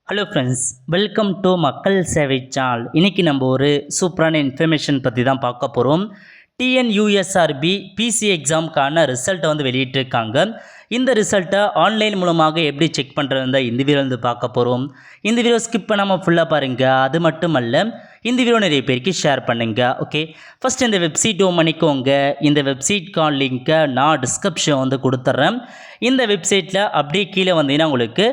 Hello friends, welcome to மக்கள் சேவை channel. இன்றைக்கி நம்ம ஒரு சூப்பரான இன்ஃபர்மேஷன் பற்றி தான் பார்க்க போகிறோம். டிஎன்யூஎஸ்ஆர்பி பிசி எக்ஸாமுக்கான ரிசல்ட்டை வெளியிட்டிருக்காங்க. இந்த ரிசல்ட்டை ஆன்லைன் மூலமாக எப்படி செக் பண்ணுறது இந்த வீடியோ பார்க்க போகிறோம். இந்த வீடியோ ஸ்கிப் பண்ணாமல் ஃபுல்லாக பாருங்கள். அது மட்டும் அல்ல, இந்த வீடியோ நிறைய பேருக்கு ஷேர் பண்ணுங்கள். ஓகே, ஃபஸ்ட் இந்த வெப்சைட் ஓம் பண்ணிக்கோங்க. இந்த வெப்சைட்கான லிங்க்கை நான் டிஸ்கிரிப்ஷன் கொடுத்துட்றேன். இந்த வெப்சைட்டில் அப்படியே கீழே வந்தீங்கன்னா உங்களுக்கு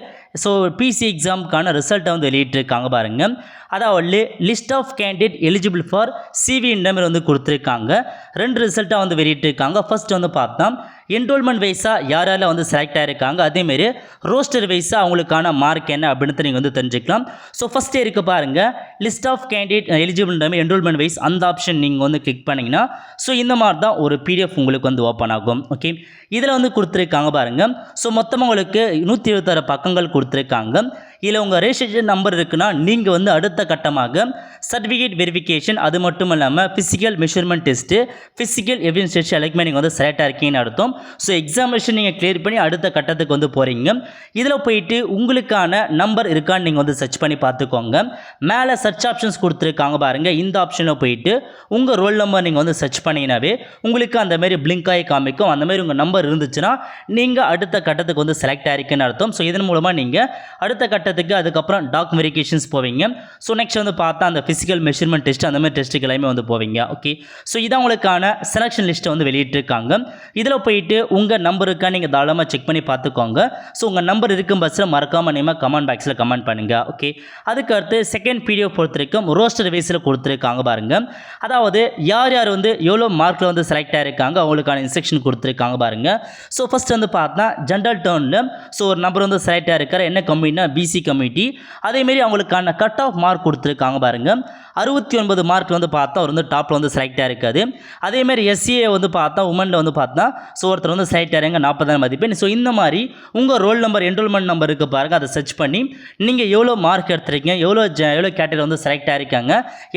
பிசி எக்ஸாமுக்கான ரிசல்ட்டை வெளியிட்டிருக்காங்க பாருங்கள். அதாவது list of candidate eligible for CV இந்த கொடுத்துருக்காங்க. 2 ரிசல்ட்டாக வெளியிட்டிருக்காங்க. ஃபர்ஸ்ட் பார்த்தா என்ரோல்மெண்ட் வைஸாக யாரால செலக்ட் ஆகிருக்காங்க, அதேமாரி ரோஸ்டர் வைஸாக அவங்களுக்கான மார்க் என்ன அப்படின்னு நீங்கள் தெரிஞ்சுக்கலாம். ஸோ ஃபஸ்ட் இருக்க பாருங்கள், list of candidate eligible enrollment wise அந்த ஆப்ஷன் நீங்கள் கிளிக் பண்ணிங்கன்னா இந்த மாதிரி தான் ஒரு பிடிஎஃப் உங்களுக்கு ஓப்பன் ஆகும். ஓகே, இதில் கொடுத்துருக்காங்க பாருங்கள். ஸோ மொத்தமாக உங்களுக்கு 126 பக்கங்கள் கொடுத்துருக்காங்க. இதில் உங்கள் ரெஜிஸ்ட்ரேஷன் நம்பர் இருக்குன்னா நீங்கள் அடுத்த கட்டமாக சர்டிஃபிகேட் வெரிஃபிகேஷன், அது மட்டும் இல்லாமல் physical measurement test, physical evidence test எல்லாமே நீங்கள் செலக்ட் ஆகிருக்கீங்கன்னு அர்த்தம். ஸோ எக்ஸாமினேஷன் நீங்கள் கிளியர் பண்ணி அடுத்த கட்டத்துக்கு போகிறீங்க. இதில் போயிட்டு உங்களுக்கான நம்பர் இருக்கான்னு நீங்கள் சர்ச் பண்ணி பார்த்துக்கோங்க. மேலே சர்ச் ஆப்ஷன்ஸ் கொடுத்துருக்காங்க பாருங்கள். இந்த ஆப்ஷனில் போயிட்டு உங்கள் ரோல் நம்பர் நீங்கள் சர்ச் பண்ணிங்கனாவே உங்களுக்கு அந்த மாதிரி பிளிங்க் ஆகி காமிக்கும். அந்த மாதிரி உங்கள் நம்பர் இருந்துச்சுன்னா நீங்கள் அடுத்த கட்டத்துக்கு செலக்ட் ஆகிருக்குன்னு அர்த்தம். ஸோ இதன் மூலமாக நீங்கள் அடுத்த கட்டத்துக்கு அதுக்கப்புறம் டாக் வெரிஃபிகேஷன்ஸ் போவீங்க. ஸோ நெக்ஸ்ட் பார்த்தா அந்த ஃபிசிக்கல் மெஷர்மெண்ட் டெஸ்ட் அந்த மாதிரி டெஸ்ட்டுக்கு எல்லாமே போவீங்க. ஓகே, ஸோ இதான் உங்களுக்கான செலக்ஷன் லிஸ்ட்டை வெளியிட்டிருக்காங்க. இதில் போயிட்டு உங்கள் நம்பருக்கா நீங்கள் தாராளமாக செக் பண்ணி பார்த்துக்கோங்க. ஸோ உங்கள் நம்பர் இருக்கும் பஸ்ஸில் மறக்காமல் நீங்கள் கமெண்ட் பாக்ஸில் கமெண்ட் பண்ணுங்கள். ஓகே, அதுக்கடுத்து செகண்ட் பிடிஎஃப் பொறுத்திருக்கும் ரோஸ்டர் வைஸில் கொடுத்துருக்காங்க பாருங்கள். அதாவது யார் யார் எவ்வளோ மார்க்கில் செலக்ட் ஆகிருக்காங்க அவங்களுக்கான இன்ஸ்ட்ரக்ஷன் கொடுத்துருக்காங்க பாருங்கள். ஸோ ஃபஸ்ட் பார்த்தா ஜென்ரல் டர்னில் ஒரு நம்பர் செலக்ட் ஆகிருக்கார். என்ன கம்யூனிட்டினா பிசி கம்யூனிட்டி. அதேமாரி அவங்களுக்கான கட் ஆஃப் மார்க் கொடுத்துருக்காங்க பாருங்கள். 69 மார்க் பார்த்தா அவர் டாப்பில் செலக்ட் ஆகிருக்காது. அதேமாதிரி எஸ்சிஏ பார்த்தா உமனில் பார்த்தா ஒருத்தர் செலக்ட் ஆகிறாங்க 40 மதிப்பெண். ஸோ இந்த மாதிரி உங்கள் ரோல் நம்பர் என்ரோல்மெண்ட் நம்பருக்கு பாருங்கள், அதை சர்ச் பண்ணி நீங்கள் எவ்வளோ மார்க் எடுத்துருக்கீங்க, எவ்வளோ கேட்டகரி செலக்ட் ஆகிருக்காங்க,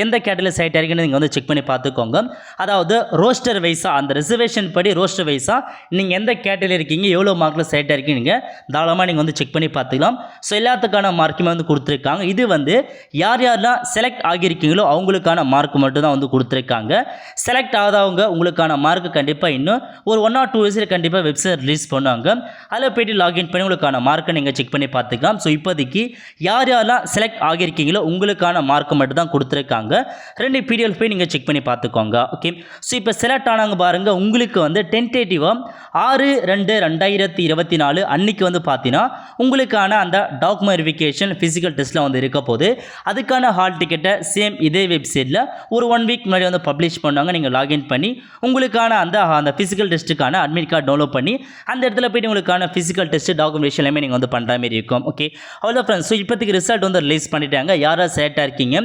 எந்த கேட்டகரி செலக்ட் ஆகிருக்குன்னு நீங்கள் செக் பண்ணி பார்த்துக்கோங்க. அதாவது ரோஸ்டர் வைஸாக அந்த ரிசர்வேஷன் படி ரோஸ்டர் வைஸாக நீங்கள் எந்த கேட்டகரி இருக்கீங்க, எவ்வளோ மார்க்கில் செலக்ட் ஆகிருக்கீங்க நீங்கள் தாராளமாக நீங்கள் செக் பண்ணி பார்த்துக்கலாம். ஸோ எல்லாத்துக்கான மார்க்குமே கொடுத்துருக்காங்க. இது யார் யாரெல்லாம் செலக்ட் ஆகியிருக்கீங்களோ அவங்களுக்கான மார்க் மட்டும் தான் கொடுத்துருக்காங்க. செலக்ட் ஆகாதவங்க உங்களுக்கான மார்க் கண்டிப்பாக இன்னும் ஒரு 1 or 2 டேஸில் கண்டிப்பாக வெப்சைட் ரிலீஸ் பண்ணுவாங்க. அதில் போய்ட்டு லாகின் பண்ணி உங்களுக்கான மார்க்கை நீங்கள் செக் பண்ணி பார்த்துக்கலாம். ஸோ இப்போதைக்கு யார் யாரெல்லாம் செலக்ட் ஆகியிருக்கீங்களோ உங்களுக்கான மார்க் மட்டும் தான் கொடுத்துருக்காங்க. 2 பிடிஎஃப் போய் நீங்கள் செக் பண்ணி பார்த்துக்கோங்க. ஓகே, ஸோ இப்போ செலக்ட் ஆனாங்க பாருங்கள். உங்களுக்கு டென்டேட்டிவாக 6/2/2024 அன்னைக்கு பார்த்தீங்கன்னா உங்களுக்கான அந்த டாக்குமெண்ட் வெரிஃபிகேஷன் ஃபிசிக்கல் டெஸ்ட்டில் இருக்க போது அதுக்கான ஹால் டிக்கெட்டை சேம் இதே வெப்சைட்டில் ஒரு 1 வீக் முன்னாடி பப்ளிஷ் பண்ணுவாங்க. நீங்கள் லாகின் பண்ணி உங்களுக்கான அந்த ஃபிசிக்கல் டெஸ்ட்டுக்கான அட்மிட் கார்டு டவுன்லோட் பண்ணி அந்த இடத்துல போய்ட்டு உங்களுக்கான ஃபிசிக்கல் டெஸ்ட் டாக்குமெண்டேஷன் எல்லாமே நீங்கள் பண்ணுற மாதிரி இருக்கும். ஓகே, அவ்வளோ ஃப்ரெண்ட்ஸ். ஸோ இப்போதைக்கு ரிசல்ட் ரிலீஸ் பண்ணிட்டாங்க. யாராவது செலக்டாக இருக்கீங்க,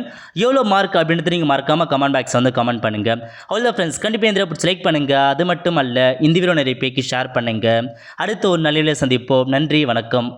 எவ்வளோ மார்க் அப்படின்றது நீங்கள் மறக்காமல் கமெண்ட் பாக்ஸ் கமெண்ட் பண்ணுங்கள். அவ்வளோ ஃப்ரெண்ட்ஸ், கண்டிப்பாக இந்த பிடிச்சி லைக் பண்ணுங்கள். அது மட்டும் அல்ல, இந்த வீடியோ நிறைய பேருக்கு ஷேர் பண்ணுங்கள். அடுத்த ஒரு நல்ல சந்திப்போம். நன்றி, வணக்கம்.